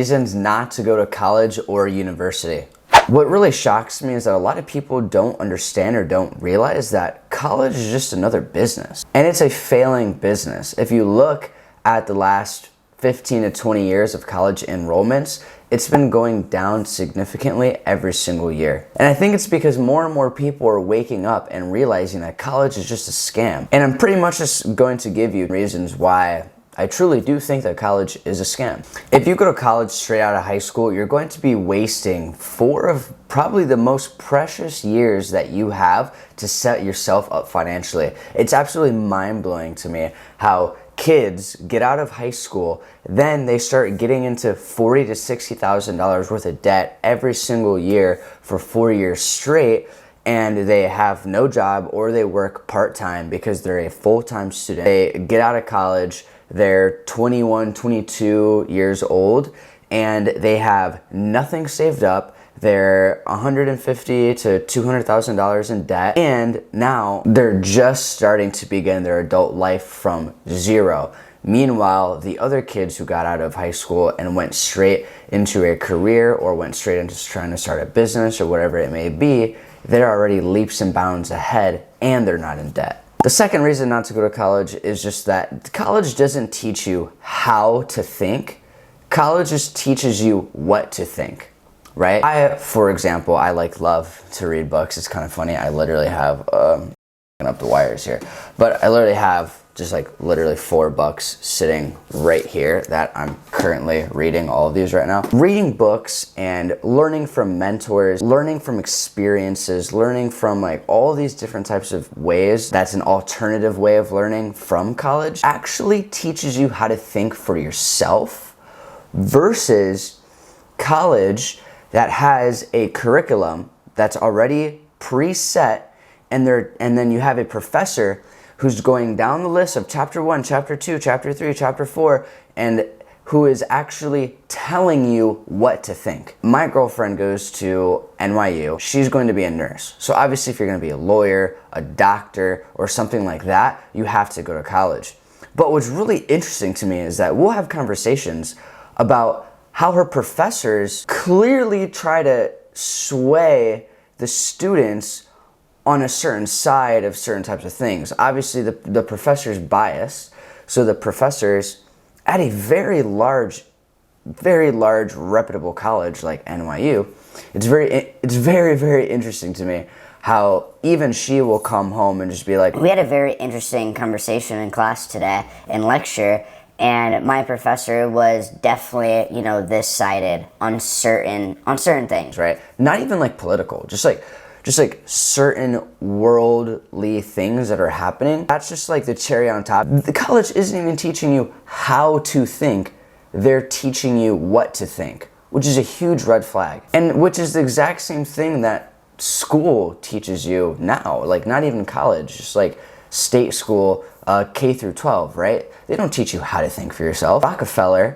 reasons not to go to college or university. What really shocks me is that a lot of people don't understand or don't realize that college is just another business. And it's a failing business. If you look at the last 15 to 20 years of college enrollments, it's been going down significantly every single year. And I think it's because more and more people are waking up and realizing that college is just a scam. And I'm pretty much just going to give you reasons why I truly do think that college is a scam. If you go to college straight out of high school, you're going to be wasting 4 of probably the most precious years that you have to set yourself up financially. It's absolutely mind-blowing to me how kids get out of high school, then they start getting into $40,000 to $60,000 worth of debt every single year for 4 years straight, and they have no job or they work part-time because they're a full-time student. They get out of college, they're 21, 22 years old, and they have nothing saved up. They're $150,000 to $200,000 in debt, and now they're just starting to begin their adult life from zero. Meanwhile, the other kids who got out of high school and went straight into a career or went straight into trying to start a business or whatever it may be, they're already leaps and bounds ahead and they're not in debt. The second reason not to go to college is just that college doesn't teach you how to think. College just teaches you what to think, right? For example, I love to read books. It's kind of funny. I literally have, up the wires here, but I literally have just literally 4 books sitting right here that I'm currently reading, all of these right now. Reading books and learning from mentors, learning from experiences, learning from all these different types of ways, that's an alternative way of learning from college, actually teaches you how to think for yourself versus college that has a curriculum that's already preset, and then you have a professor who's going down the list of chapter 1, chapter 2, chapter 3, chapter 4, and who is actually telling you what to think. My girlfriend goes to NYU. She's going to be a nurse. So obviously if you're going to be a lawyer, a doctor, or something like that, you have to go to college. But what's really interesting to me is that we'll have conversations about how her professors clearly try to sway the students on a certain side of certain types of things. Obviously, the professor's biased, so the professors at a very large, reputable college like NYU, it's very, very interesting to me how even she will come home and just be like, we had a very interesting conversation in class today in lecture, and my professor was definitely, this sided on certain things, right? Not even political, just certain worldly things that are happening. That's just the cherry on top. The college isn't even teaching you how to think. They're teaching you what to think, which is a huge red flag. And which is the exact same thing that school teaches you now. Not even college, just state school, K through 12, right? They don't teach you how to think for yourself. Rockefeller,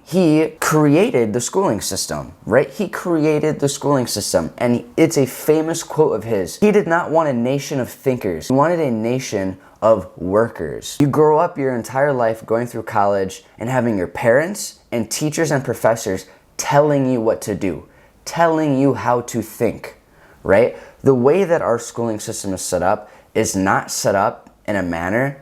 he created the schooling system, right? He created the schooling system, and it's a famous quote of his. He did not want a nation of thinkers. He wanted a nation of workers. You grow up your entire life going through college and having your parents and teachers and professors telling you what to do, telling you how to think, right? The way that our schooling system is set up is not set up in a manner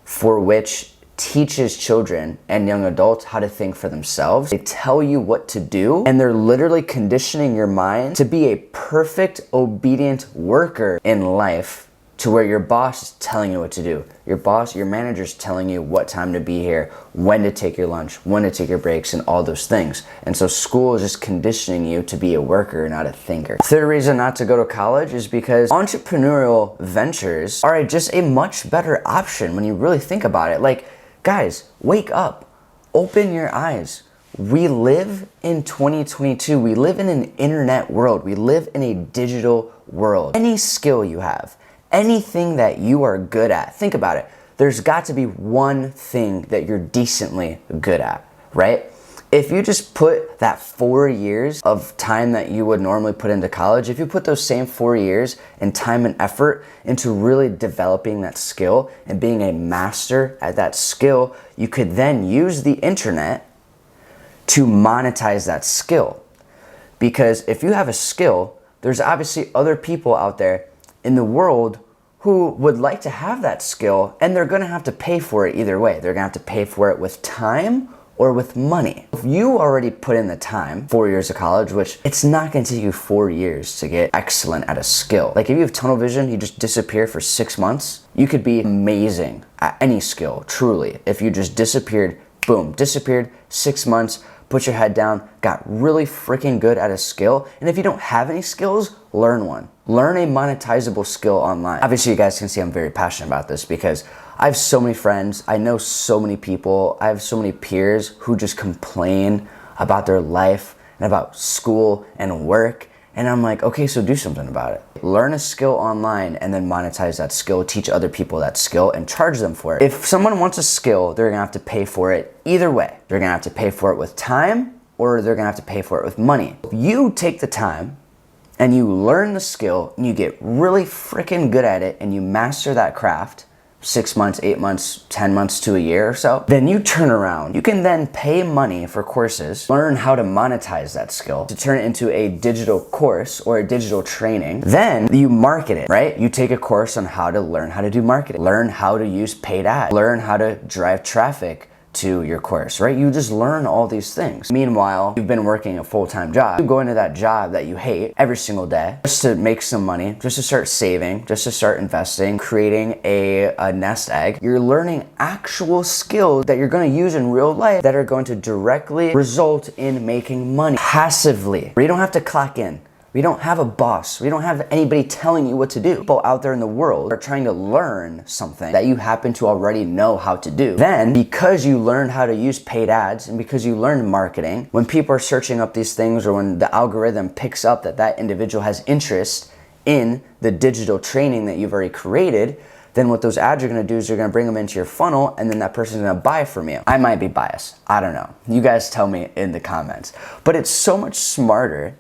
for which teaches children and young adults how to think for themselves. They tell you what to do, and they're literally conditioning your mind to be a perfect, obedient worker in life, to where your boss is telling you what to do. Your manager's telling you what time to be here, when to take your lunch, when to take your breaks, and all those things. And so school is just conditioning you to be a worker, not a thinker. Third reason not to go to college is because entrepreneurial ventures are just a much better option when you really think about it. Guys, wake up, open your eyes. We live in 2022. We live in an internet world. We live in a digital world. Any skill you have, anything that you are good at, think about it. There's got to be one thing that you're decently good at, right? If you just put that 4 years of time that you would normally put into college, if you put those same 4 years and time and effort into really developing that skill and being a master at that skill, you could then use the internet to monetize that skill. Because if you have a skill, there's obviously other people out there in the world who would like to have that skill, and they're gonna have to pay for it either way. They're gonna have to pay for it with time or with money. If you already put in the time, 4 years of college, which it's not gonna take you 4 years to get excellent at a skill. Like if you have tunnel vision, you just disappear for 6 months, you could be amazing at any skill, truly. If you just disappeared, boom, disappeared, 6 months, put your head down, got really freaking good at a skill. And if you don't have any skills, learn one. Learn a monetizable skill online. Obviously, you guys can see I'm very passionate about this because I have so many friends, I know so many people, I have so many peers who just complain about their life and about school and work. And I'm like, okay, so do something about it. Learn a skill online and then monetize that skill, teach other people that skill and charge them for it. If someone wants a skill, they're gonna have to pay for it either way. They're gonna have to pay for it with time or they're gonna have to pay for it with money. If you take the time and you learn the skill and you get really freaking good at it and you master that craft, 6 months, 8 months, 10 months to a year or so, then you turn around. You can then pay money for courses, learn how to monetize that skill to turn it into a digital course or a digital training. Then you market it, right? You take a course on how to learn how to do marketing, learn how to use paid ads, learn how to drive traffic to your course, right? You just learn all these things. Meanwhile, you've been working a full-time job. You go into that job that you hate every single day just to make some money, just to start saving, just to start investing, creating a nest egg. You're learning actual skills that you're gonna use in real life that are going to directly result in making money passively. You don't have to clock in. We don't have a boss. We don't have anybody telling you what to do. People out there in the world are trying to learn something that you happen to already know how to do. Then, because you learned how to use paid ads and because you learned marketing, when people are searching up these things or when the algorithm picks up that that individual has interest in the digital training that you've already created, then what those ads are gonna do is you're gonna bring them into your funnel and then that person's gonna buy from you. I might be biased. I don't know. You guys tell me in the comments. But it's so much smarter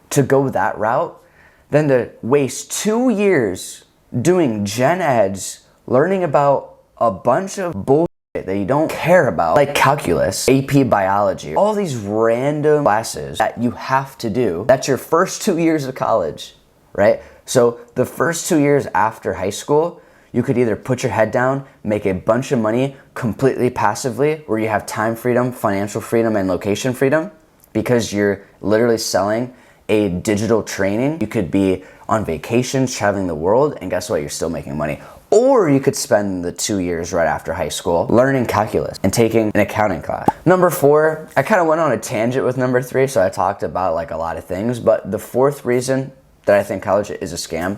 to go that route than to waste 2 years doing gen eds, learning about a bunch of bullshit that you don't care about, like calculus, AP biology, all these random classes that you have to do. That's your first 2 years of college, right? So the first 2 years after high school, you could either put your head down, make a bunch of money completely passively, where you have time freedom, financial freedom, and location freedom, because you're literally selling a digital training. You could be on vacations, traveling the world, and guess what? You're still making money. Or you could spend the 2 years right after high school learning calculus and taking an accounting class. Number 4, I kind of went on a tangent with number 3, so I talked about like a lot of things, but the 4th reason that I think college is a scam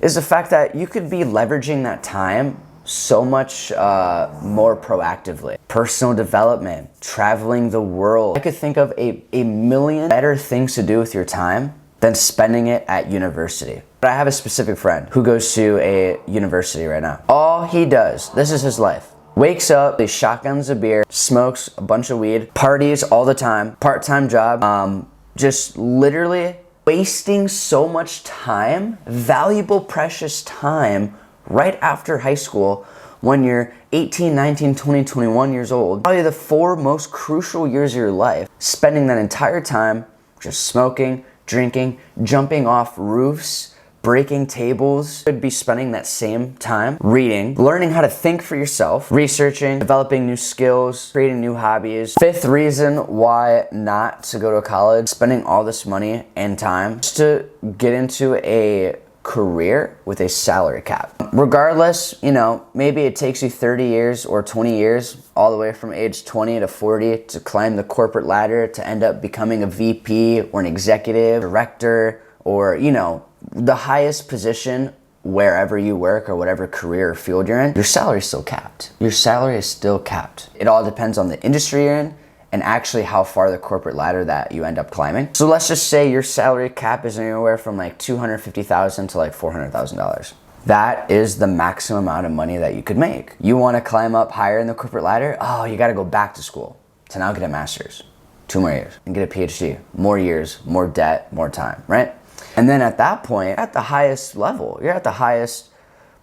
is the fact that you could be leveraging that time so much more proactively. Personal development, traveling the world. I could think of a million better things to do with your time than spending it at university. But I have a specific friend who goes to a university right now. All he does, this is his life, wakes up, he shotguns a beer, smokes a bunch of weed, parties all the time, part-time job, just literally wasting so much time, valuable, precious time, right after high school when you're 18, 19, 20, 21 years old. Probably the 4 most crucial years of your life, spending that entire time just smoking, drinking, jumping off roofs, breaking tables. You could be spending that same time reading, learning how to think for yourself, researching, developing new skills, creating new hobbies. 5th reason why not to go to college, spending all this money and time just to get into a career with a salary cap. Regardless, you know, maybe it takes you 30 years or 20 years, all the way from age 20 to 40 to climb the corporate ladder to end up becoming a VP or an executive, director, or, you know, the highest position wherever you work or whatever career or field you're in. Your salary is still capped. Your salary is still capped. It all depends on the industry you're in and actually how far the corporate ladder that you end up climbing. So let's just say your salary cap is anywhere from like $250,000 to like $400,000. That is the maximum amount of money that you could make. You want to climb up higher in the corporate ladder? Oh, you got to go back to school to now get a master's. 2 more years and get a PhD. More years, more debt, more time, right? And then at that point, at the highest level, you're at the highest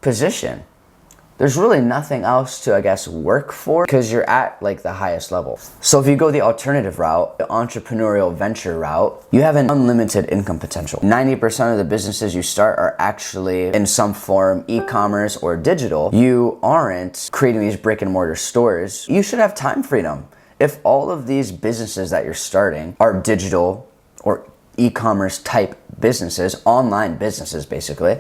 position. there's really nothing else to, I guess, work for because you're at like the highest level. So if you go the alternative route, the entrepreneurial venture route, you have an unlimited income potential. 90% of the businesses you start are actually in some form e-commerce or digital. You aren't creating these brick and mortar stores. You should have time freedom. If all of these businesses that you're starting are digital or e-commerce type businesses, online businesses basically,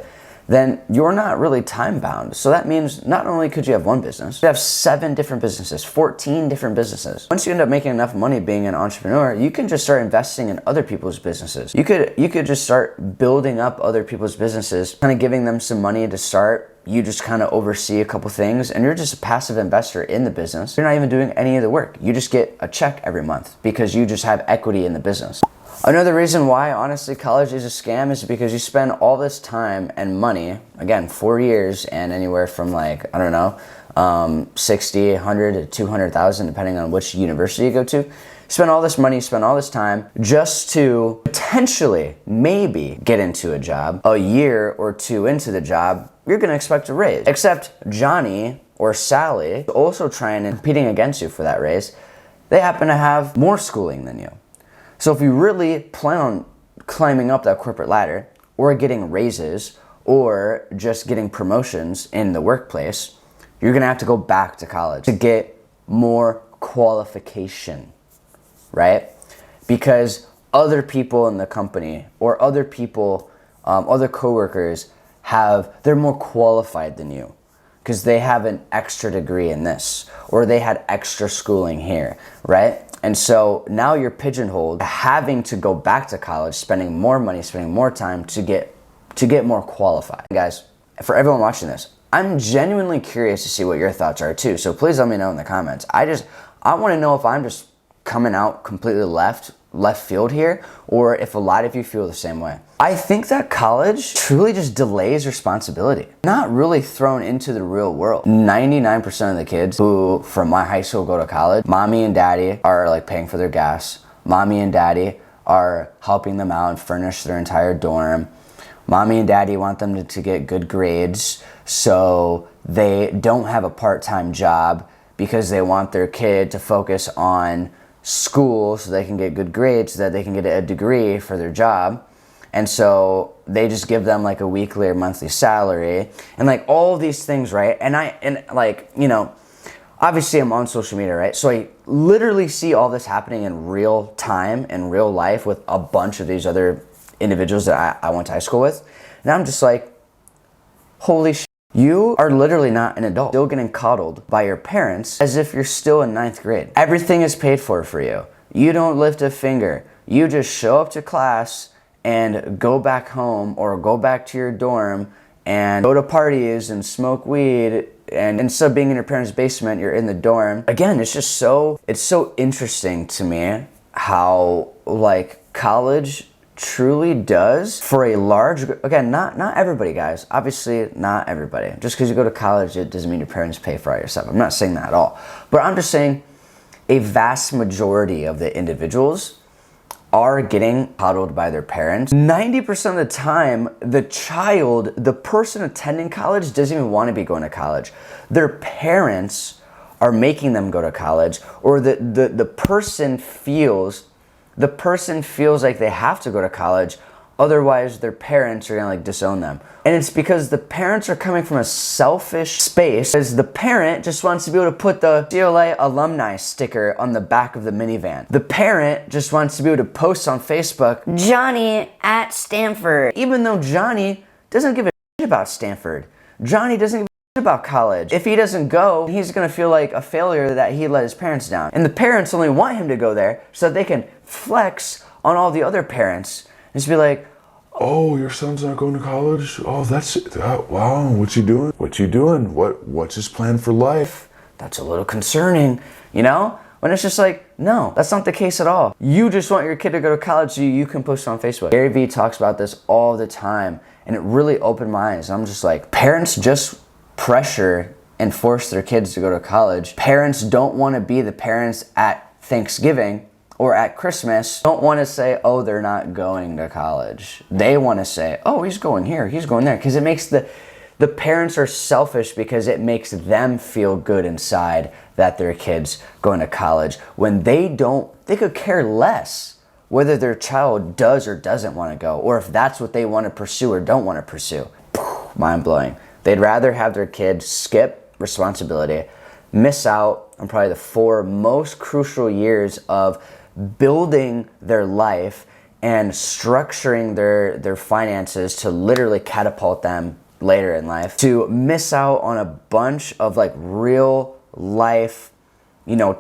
then you're not really time bound. So that means not only could you have one business, you have 7 different businesses, 14 different businesses. Once you end up making enough money being an entrepreneur, you can just start investing in other people's businesses. You could just start building up other people's businesses, kind of giving them some money to start. You just kind of oversee a couple things and you're just a passive investor in the business. You're not even doing any of the work. You just get a check every month because you just have equity in the business. Another reason why, honestly, college is a scam is because you spend all this time and money, again, 4 years and anywhere from like, I don't know, 60, 100 to 200,000, depending on which university you go to. Spend all this money, spend all this time just to potentially, maybe get into a job. A year or 2 into the job, you're gonna expect a raise. Except Johnny or Sally, also trying and competing against you for that raise, they happen to have more schooling than you. So if you really plan on climbing up that corporate ladder or getting raises or just getting promotions in the workplace, you're gonna have to go back to college to get more qualification, right? Because other people in the company or other people, other coworkers they're more qualified than you because they have an extra degree in this or they had extra schooling here, right? And so now you're pigeonholed having to go back to college, spending more money, spending more time to get more qualified. Guys, for everyone watching this, I'm genuinely curious to see what your thoughts are too. So please let me know in the comments. I want to know if I'm just coming out completely left field here or if a lot of you feel the same way. I think that college truly just delays responsibility. Not really thrown into the real world. 99% of the kids who from my high school go to college, mommy and daddy are like paying for their gas. Mommy and daddy are helping them out and furnish their entire dorm. Mommy and daddy want them to get good grades, so they don't have a part-time job because they want their kid to focus on school so they can get good grades so that they can get a degree for their job. And so they just give them like a weekly or monthly salary and like all of these things, right? And like, you know, obviously I'm on social media, right? So I literally see all this happening in real time, in real life with a bunch of these other individuals that I went to high school with. And I'm just like, holy shit. You are literally not an adult, still getting coddled by your parents as if you're still in 9th grade. Everything is paid for you. You don't lift a finger. You just show up to class and go back home or go back to your dorm and go to parties and smoke weed. And instead of being in your parents' basement, you're in the dorm. Again, it's so interesting to me how like college truly does for a large, again, not everybody, guys, obviously not everybody. Just because you go to college, it doesn't mean your parents pay for all your stuff. I'm not saying that at all, but I'm just saying a vast majority of the individuals are getting coddled by their parents. 90% of the time, the person attending college doesn't even want to be going to college. Their parents are making them go to college, or the person feels like they have to go to college, otherwise their parents are gonna like disown them. And it's because the parents are coming from a selfish space, because the parent just wants to be able to put the CLA alumni sticker on the back of the minivan. The parent just wants to be able to post on Facebook, Johnny at Stanford. even though Johnny doesn't give a shit about Stanford. Johnny doesn't give a shit about college. If he doesn't go, he's gonna feel like a failure that he let his parents down. And the parents only want him to go there so that they can flex on all the other parents and just be like, oh, your son's not going to college? Oh, wow, what's he doing? What's his plan for life? that's a little concerning, you know? When it's just like, no, that's not the case at all. You just want your kid to go to college so you can post on Facebook. Gary Vee talks about this all the time, and it really opened my eyes. I'm just like, parents just pressure and force their kids to go to college. Parents don't want to be the parents at Thanksgiving or at Christmas, don't want to say, oh, they're not going to college. They want to say, oh, he's going here, he's going there, because it makes The parents are selfish because it makes them feel good inside that their kid's going to college when they could care less whether their child does or doesn't want to go, or if that's what they want to pursue or don't want to pursue. Mind blowing. They'd rather have their kid skip responsibility, miss out on probably the 4 most crucial years of building their life and structuring their finances to literally catapult them later in life, to miss out on a bunch of like real life,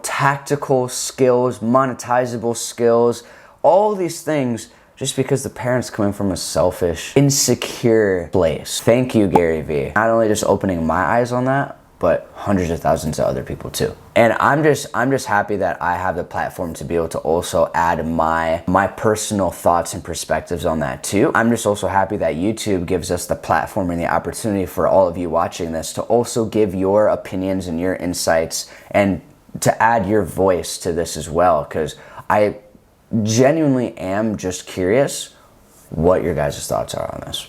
tactical skills, monetizable skills, all these things, just because the parents coming from a selfish, insecure place. Thank you, Gary Vee. Not only just opening my eyes on that, but hundreds of thousands of other people too. And I'm just happy that I have the platform to be able to also add my personal thoughts and perspectives on that too. I'm just also happy that YouTube gives us the platform and the opportunity for all of you watching this to also give your opinions and your insights and to add your voice to this as well, because I genuinely am just curious what your guys' thoughts are on this.